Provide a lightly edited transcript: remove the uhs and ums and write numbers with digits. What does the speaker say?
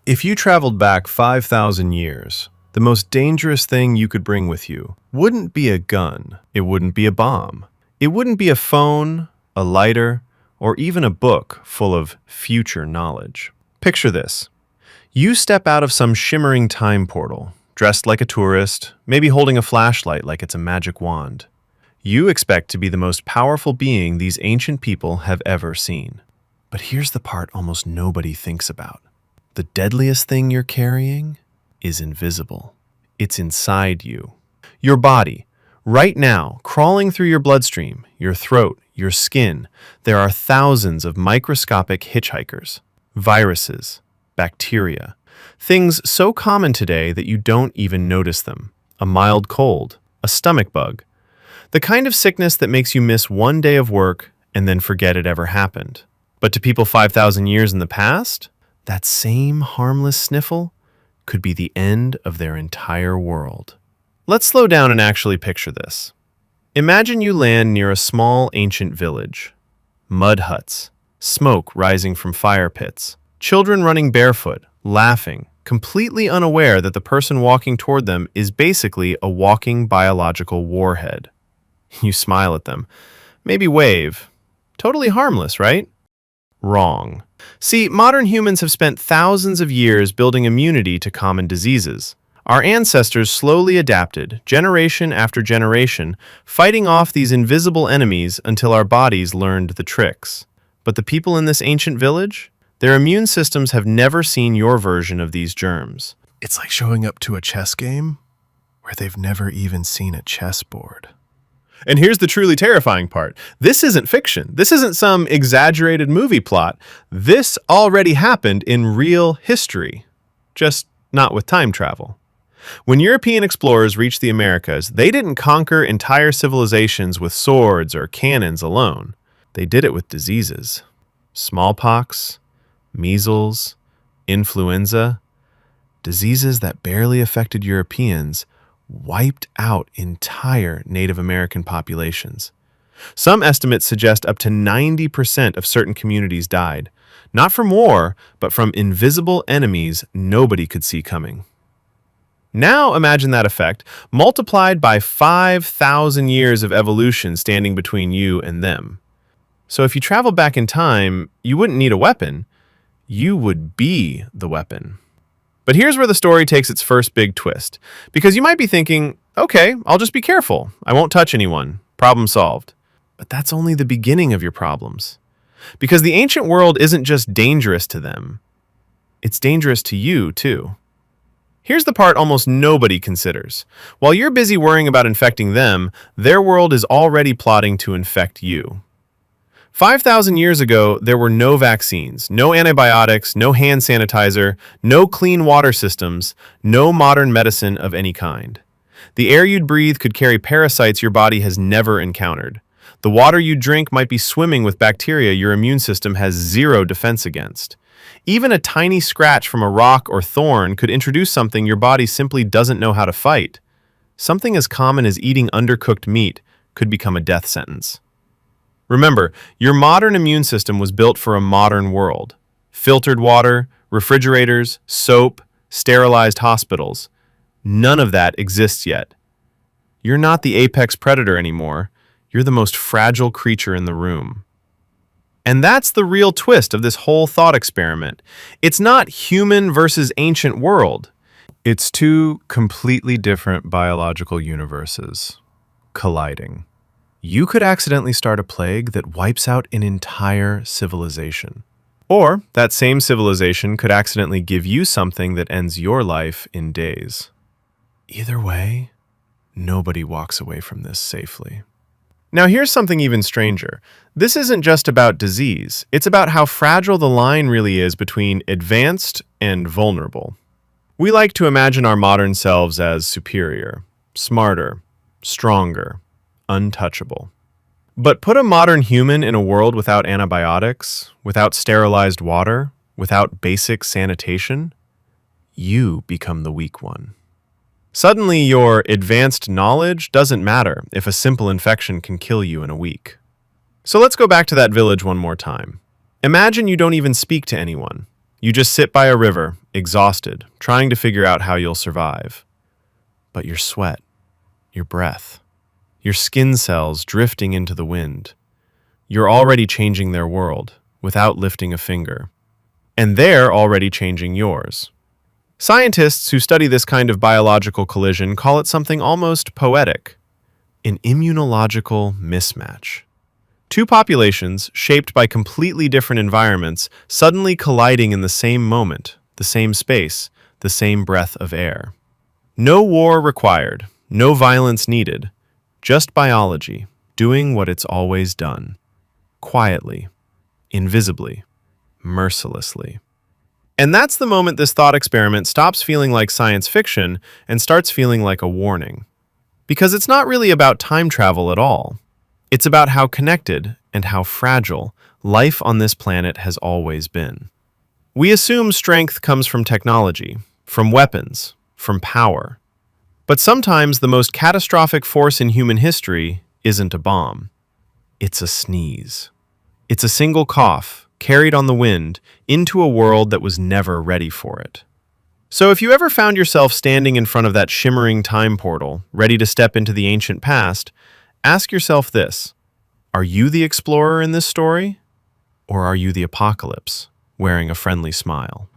If you traveled back 5,000 years, the most dangerous thing you could bring with you wouldn't be a gun, it wouldn't be a bomb, it wouldn't be a phone, a lighter, or even a book full of future knowledge. Picture this. You step out of some shimmering time portal, dressed like a tourist, maybe holding a flashlight like it's a magic wand. You expect to be the most powerful being these ancient people have ever seen. But here's the part almost nobody thinks about. The deadliest thing you're carrying is invisible. It's inside you. Your body, right now, crawling through your bloodstream, your throat, your skin, there are thousands of microscopic hitchhikers, viruses, bacteria, things so common today that you don't even notice them. A mild cold, a stomach bug, the kind of sickness that makes you miss one day of work and then forget it ever happened. But to people 5,000 years in the past, that same harmless sniffle could be the end of their entire world. Let's slow down and actually picture this. Imagine you land near a small ancient village. Mud huts, smoke rising from fire pits, children running barefoot, laughing, completely unaware that the person walking toward them is basically a walking biological warhead. You smile at them, maybe wave. Totally harmless, right? Wrong. See, modern humans have spent thousands of years building immunity to common diseases. Our ancestors slowly adapted, generation after generation, fighting off these invisible enemies until our bodies learned the tricks. But the people in this ancient village? Their immune systems have never seen your version of these germs. It's like showing up to a chess game where they've never even seen a chessboard. And here's the truly terrifying part. This isn't fiction. This isn't some exaggerated movie plot. This already happened in real history, just not with time travel. When European explorers reached the Americas, they didn't conquer entire civilizations with swords or cannons alone. They did it with diseases. Smallpox, measles, influenza, diseases that barely affected Europeans, wiped out entire Native American populations. Some estimates suggest up to 90% of certain communities died, not from war, but from invisible enemies nobody could see coming. Now imagine that effect multiplied by 5,000 years of evolution standing between you and them. So if you travel back in time, you wouldn't need a weapon. You would be the weapon. But here's where the story takes its first big twist. Because you might be thinking, okay, I'll just be careful. I won't touch anyone. Problem solved. But that's only the beginning of your problems. Because the ancient world isn't just dangerous to them. It's dangerous to you, too. Here's the part almost nobody considers. While you're busy worrying about infecting them, their world is already plotting to infect you. 5,000 years ago, there were no vaccines, no antibiotics, no hand sanitizer, no clean water systems, no modern medicine of any kind. The air you'd breathe could carry parasites your body has never encountered. The water you drink might be swimming with bacteria your immune system has zero defense against. Even a tiny scratch from a rock or thorn could introduce something your body simply doesn't know how to fight. Something as common as eating undercooked meat could become a death sentence. Remember, your modern immune system was built for a modern world. Filtered water, refrigerators, soap, sterilized hospitals. None of that exists yet. You're not the apex predator anymore. You're the most fragile creature in the room. And that's the real twist of this whole thought experiment. It's not human versus ancient world. It's two completely different biological universes colliding. You could accidentally start a plague that wipes out an entire civilization. Or that same civilization could accidentally give you something that ends your life in days. Either way, nobody walks away from this safely. Now here's something even stranger. This isn't just about disease. It's about how fragile the line really is between advanced and vulnerable. We like to imagine our modern selves as superior, smarter, stronger, untouchable. But put a modern human in a world without antibiotics, without sterilized water, without basic sanitation, you become the weak one. Suddenly, your advanced knowledge doesn't matter if a simple infection can kill you in a week. So let's go back to that village one more time. Imagine you don't even speak to anyone. You just sit by a river, exhausted, trying to figure out how you'll survive. But your sweat, your breath, your skin cells drifting into the wind. You're already changing their world without lifting a finger. And they're already changing yours. Scientists who study this kind of biological collision call it something almost poetic, an immunological mismatch. Two populations, shaped by completely different environments, suddenly colliding in the same moment, the same space, the same breath of air. No war required, no violence needed, just biology, doing what it's always done. Quietly, invisibly, mercilessly. And that's the moment this thought experiment stops feeling like science fiction and starts feeling like a warning. Because it's not really about time travel at all. It's about how connected and how fragile life on this planet has always been. We assume strength comes from technology, from weapons, from power. But sometimes the most catastrophic force in human history isn't a bomb. It's a sneeze. It's a single cough, carried on the wind, into a world that was never ready for it. So if you ever found yourself standing in front of that shimmering time portal, ready to step into the ancient past, ask yourself this: are you the explorer in this story? Or are you the apocalypse, wearing a friendly smile?